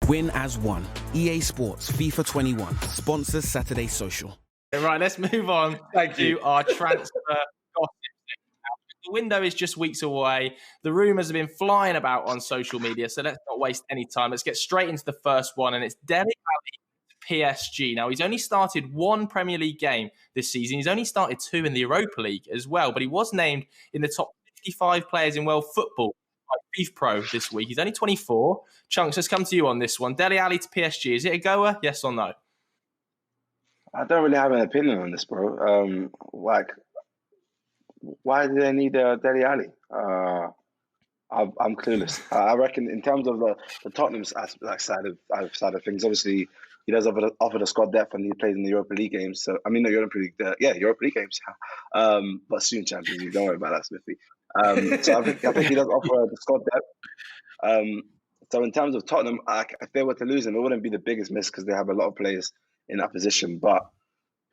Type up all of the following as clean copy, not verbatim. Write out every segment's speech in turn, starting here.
Win as one. EA Sports FIFA 21 sponsors Saturday Social. Right, let's move on to our transfer gossip. The window is just weeks away. The rumours have been flying about on social media, so let's not waste any time. Let's get straight into the first one, and it's Dele Alli to PSG. Now, he's only started one Premier League game this season. He's only started two in the Europa League as well, but he was named in the top 55 players in world football by Beef Pro this week. He's only 24. Chunkz, let's come to you on this one. Dele Alli to PSG. Is it a goer? Yes or no? I don't really have an opinion on this, bro. Why do they need Dele Alli? I'm clueless. I reckon in terms of the Tottenham side of things, obviously he does offer the squad depth and he plays in the Europa League games. So I mean, the Europa League, Europa League games. But soon Champions League. Don't worry about that, Smithy. So I think he does offer the squad depth. So in terms of Tottenham, if they were to lose him, it wouldn't be the biggest miss because they have a lot of players in that position. But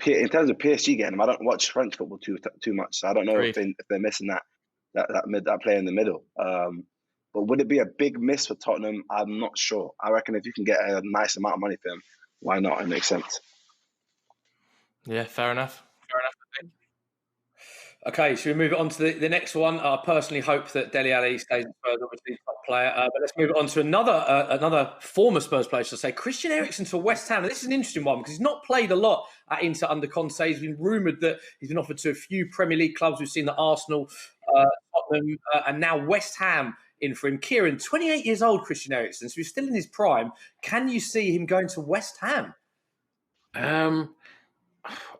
in terms of PSG getting him, I don't watch French football too much, so I don't know if they're missing that player in the middle. But would it be a big miss for Tottenham? I'm not sure. I reckon if you can get a nice amount of money for him, why not? It makes sense. Yeah, fair enough. I think. Okay, so we move on to the next one. I personally hope that Dele Alli stays at Spurs, obviously top player. But let's move on to another former Spurs player, should I say, Christian Eriksen to West Ham. And this is an interesting one because he's not played a lot at Inter under Conte. He's been rumoured that he's been offered to a few Premier League clubs. We've seen the Arsenal, Tottenham, and now West Ham in for him. Kieran, 28 years old, Christian Eriksen, so he's still in his prime. Can you see him going to West Ham? I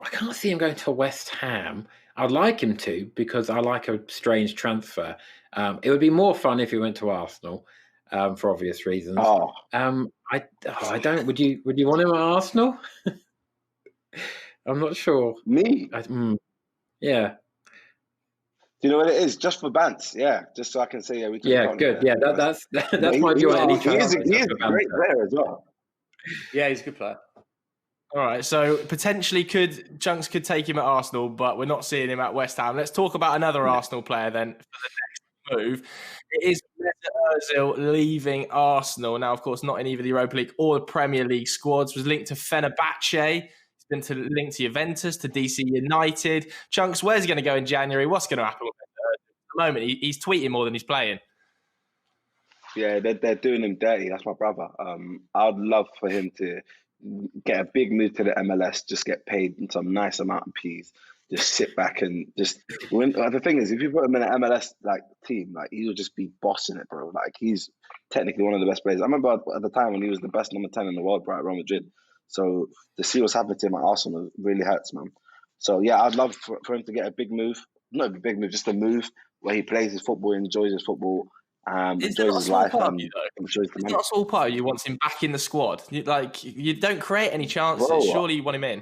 can't see him going to West Ham. I'd like him to because I like a strange transfer. It would be more fun if he went to Arsenal for obvious reasons. I don't. Would you want him at Arsenal? I'm not sure. Me? Yeah. Do you know what it is? Just for Bants, yeah. Just so I can say, yeah, we took Yeah, good. Yeah, that's my view on any transfer. He is a great player as well. Yeah, he's a good player. All right, so potentially Chunkz could take him at Arsenal, but we're not seeing him at West Ham. Let's talk about another Arsenal player then for the next move. It is Mesut Ozil leaving Arsenal. Now, of course, not in either the Europa League or the Premier League squads. Was linked to Fenerbahce. He's been linked to Juventus, to DC United. Chunkz, where's he going to go in January? What's going to happen with Mesut Ozil? At the moment, he's tweeting more than he's playing. Yeah, they're doing him dirty. That's my brother. I'd love for him to get a big move to the MLS, just get paid some nice amount of P's, just sit back and just win. The thing is, if you put him in an MLS team, he'll just be bossing it, bro. He's technically one of the best players. I remember at the time when he was the best number 10 in the world, bro, at Real Madrid. So to see what's happened to him at Arsenal really hurts, man. So yeah, I'd love for him to get a big move, not a big move, just a move where he plays his football, enjoys his football. Enjoys his life. It's not a small part of you wants him back in the squad. You don't create any chances. Bro, surely you want him in.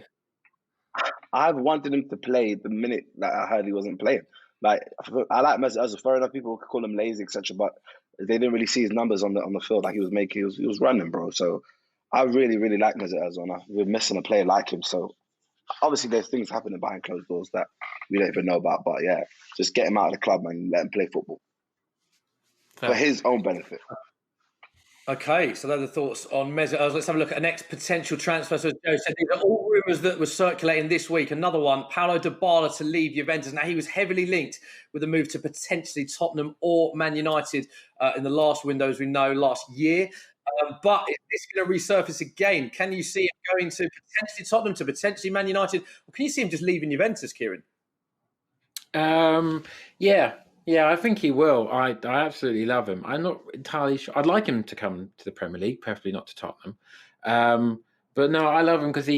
I've wanted him to play the minute that I heard he wasn't playing. I like Mesut Ozil. Fair enough, people call him lazy, etc. But they didn't really see his numbers on the field. He was running, bro. So I really, really like Mesut Ozil, and we're missing a player like him. So obviously, there's things happening behind closed doors that we don't even know about. But yeah, just get him out of the club and let him play football. For his own benefit. Okay, so those are the thoughts on Mesut Ozil. Let's have a look at the next potential transfer. So as Joe said, these are all rumours that were circulating this week. Another one, Paulo Dybala to leave Juventus. Now, he was heavily linked with a move to potentially Tottenham or Man United in the last window, as we know, last year. But is this going to resurface again? Can you see him going to potentially Tottenham, to potentially Man United? Or can you see him just leaving Juventus, Kieran? Yeah, I think he will. I absolutely love him. I'm not entirely sure. I'd like him to come to the Premier League, preferably not to Tottenham. But no, I love him because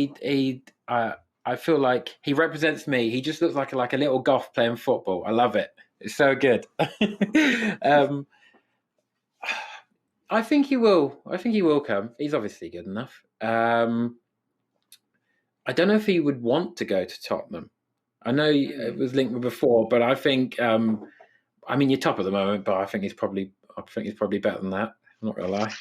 I feel like he represents me. He just looks like a little goth playing football. I love it. It's so good. I think he will. I think he will come. He's obviously good enough. I don't know if he would want to go to Tottenham. I know it was linked with before, but I think. You're top at the moment, but I think he's probably better than that. I'm not gonna lie.